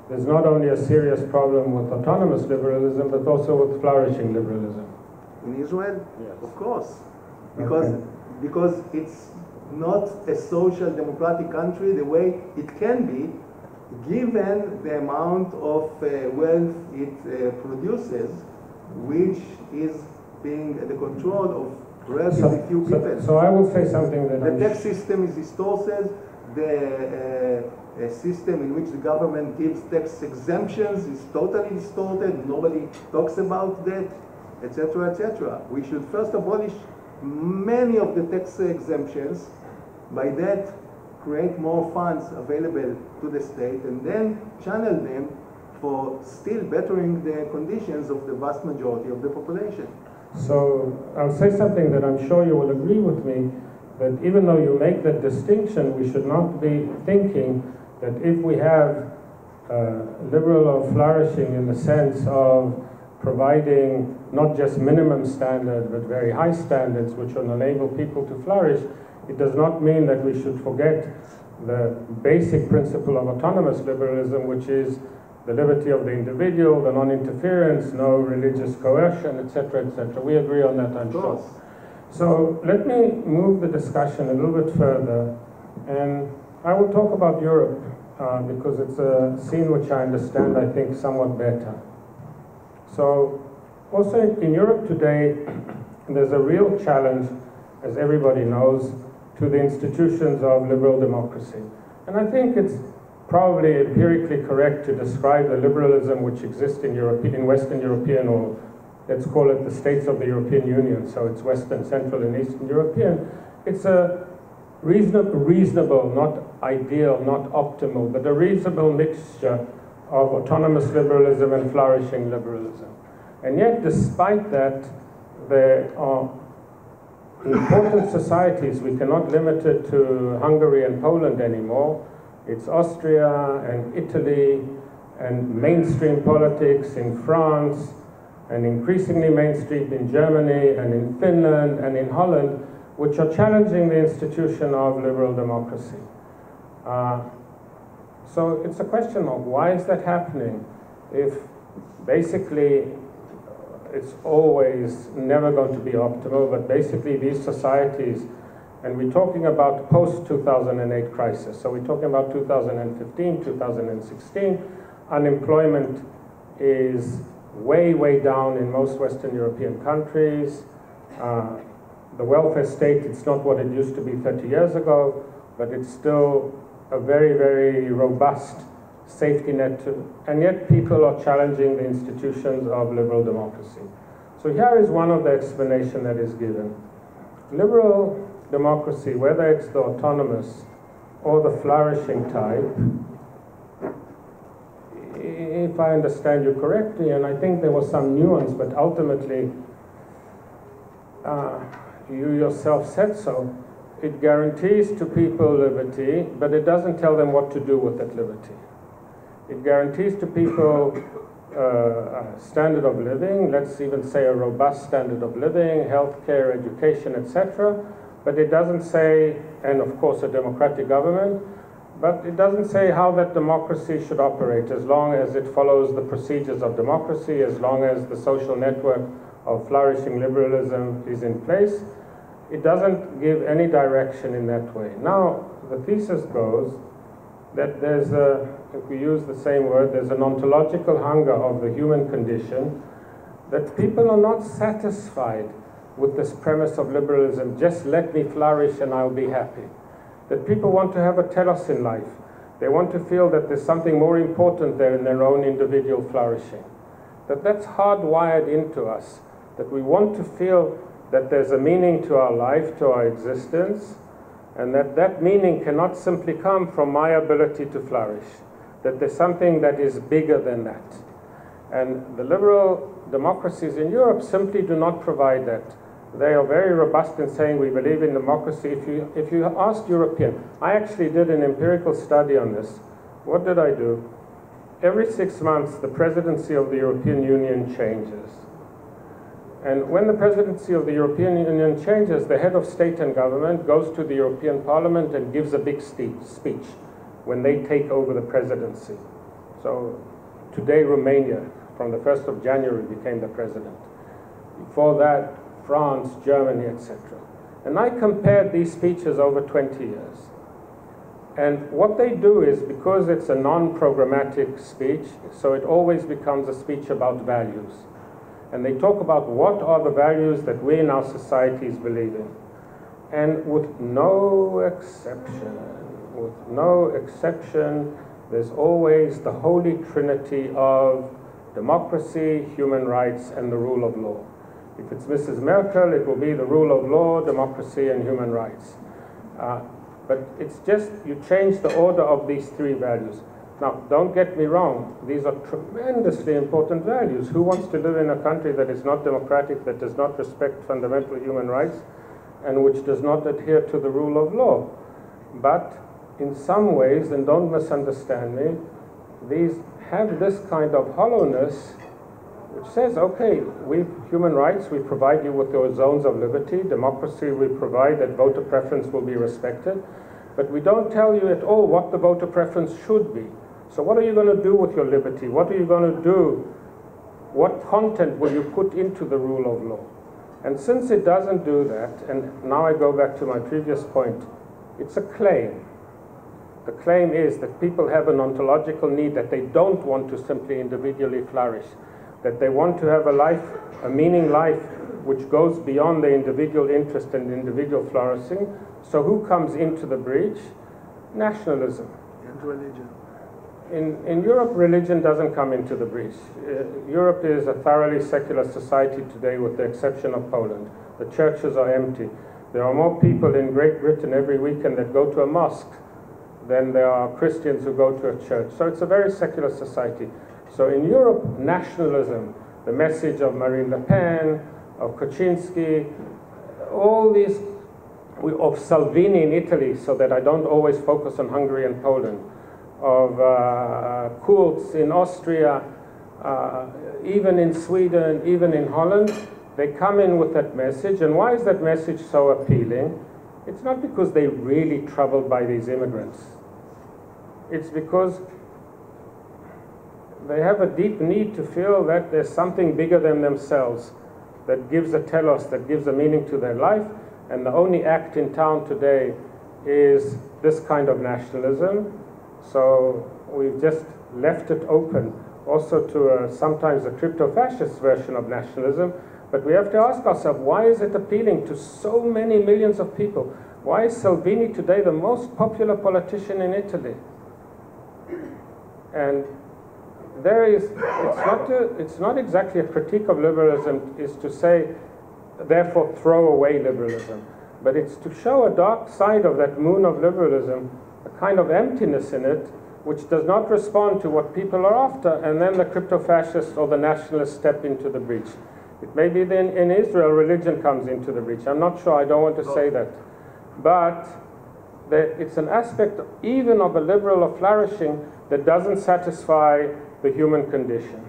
there's not only a serious problem with autonomous liberalism, but also with flourishing liberalism. In Israel? Yes. Of course. Because it's not a social democratic country the way it can be, given the amount of wealth it produces, which is being at the control of relatively few people. So I will say something that the tax system is distorted. The system in which the government gives tax exemptions is totally distorted. Nobody talks about that, etc., etc. We should first abolish many of the tax exemptions. By that, create more funds available to the state, and then channel them for still bettering the conditions of the vast majority of the population. So I'll say something that I'm sure you will agree with me, that even though you make that distinction, we should not be thinking that if we have liberal or flourishing in the sense of providing not just minimum standard, but very high standards which will enable people to flourish, it does not mean that we should forget the basic principle of autonomous liberalism, which is the liberty of the individual, the non-interference, no religious coercion, etc., etc. We agree on that, I'm sure. So let me move the discussion a little bit further, and I will talk about Europe, because it's a scene which I understand, I think, somewhat better. So also in Europe today, there's a real challenge, as everybody knows, to the institutions of liberal democracy. And I think it's probably empirically correct to describe the liberalism which exists in Western European, or let's call it the states of the European Union, so it's Western, Central, and Eastern European. It's a reasonable, not ideal, not optimal, but a reasonable mixture of autonomous liberalism and flourishing liberalism. And yet, despite that, there are important societies. We cannot limit it to Hungary and Poland anymore. It's Austria and Italy and mainstream politics in France and increasingly mainstream in Germany and in Finland and in Holland, which are challenging the institution of liberal democracy. So it's a question of why is that happening if basically it's always never going to be optimal, but basically these societies, and we're talking about post-2008 crisis, so we're talking about 2015, 2016, unemployment is way, way down in most Western European countries. The welfare state, it's not what it used to be 30 years ago, but it's still a very, very robust safety net, and yet people are challenging the institutions of liberal democracy. So here is one of the explanations that is given. Liberal democracy, whether it's the autonomous or the flourishing type, if I understand you correctly, and I think there was some nuance, but ultimately you yourself said so, it guarantees to people liberty, but it doesn't tell them what to do with that liberty. It guarantees to people a standard of living, let's even say a robust standard of living, healthcare, education, etc. But it doesn't say, and of course a democratic government, but it doesn't say how that democracy should operate, as long as it follows the procedures of democracy, as long as the social network of flourishing liberalism is in place. It doesn't give any direction in that way. Now, the thesis goes that there's a, if we use the same word, there's an ontological hunger of the human condition, that people are not satisfied with this premise of liberalism, just let me flourish and I'll be happy. That people want to have a telos in life. They want to feel that there's something more important there in their own individual flourishing. That's hardwired into us, that we want to feel that there's a meaning to our life, to our existence, and that meaning cannot simply come from my ability to flourish, that there's something that is bigger than that. And the liberal democracies in Europe simply do not provide that. They are very robust in saying we believe in democracy. If you asked European, I actually did an empirical study on this. What did I do? Every 6 months, the presidency of the European Union changes. And when the presidency of the European Union changes, the head of state and government goes to the European Parliament and gives a big speech when they take over the presidency. So today Romania, from the 1st of January, became the president. Before that, France, Germany, etc. And I compared these speeches over 20 years. And what they do is, because it's a non-programmatic speech, so it always becomes a speech about values. And they talk about what are the values that we in our societies believe in. And with no exception, there's always the holy trinity of democracy, human rights, and the rule of law. If it's Mrs. Merkel, it will be the rule of law, democracy, and human rights. But it's just, you change the order of these three values. Now, don't get me wrong, these are tremendously important values. Who wants to live in a country that is not democratic, that does not respect fundamental human rights, and which does not adhere to the rule of law? But in some ways, and don't misunderstand me, these have this kind of hollowness which says, okay, human rights, we provide you with your zones of liberty. Democracy, we provide that voter preference will be respected. But we don't tell you at all what the voter preference should be. So what are you going to do with your liberty? What are you going to do? What content will you put into the rule of law? And since it doesn't do that, and now I go back to my previous point, it's a claim. The claim is that people have an ontological need that they don't want to simply individually flourish, that they want to have a life, a meaning life, which goes beyond the individual interest and individual flourishing. So who comes into the breach? Nationalism. And religion. In Europe, religion doesn't come into the breach. Europe is a thoroughly secular society today, with the exception of Poland. The churches are empty. There are more people in Great Britain every weekend that go to a mosque than there are Christians who go to a church. So it's a very secular society. So in Europe, nationalism, the message of Marine Le Pen, of Kaczynski, all these, of Salvini in Italy, so that I don't always focus on Hungary and Poland, of Kurz in Austria, even in Sweden, even in Holland, they come in with that message. And why is that message so appealing? It's not because they're really troubled by these immigrants. It's because they have a deep need to feel that there's something bigger than themselves that gives a telos, that gives a meaning to their life. And the only act in town today is this kind of nationalism. So we've just left it open also to sometimes a crypto-fascist version of nationalism. But we have to ask ourselves, why is it appealing to so many millions of people? Why is Salvini today the most popular politician in Italy? And there is, it's not exactly a critique of liberalism, is to say, therefore throw away liberalism. But it's to show a dark side of that moon of liberalism, a kind of emptiness in it, which does not respond to what people are after, and then the crypto-fascists or the nationalists step into the breach. It may be then in Israel religion comes into the breach. I'm not sure, I don't want to say that. But it's an aspect even of a liberal or flourishing that doesn't satisfy the human condition.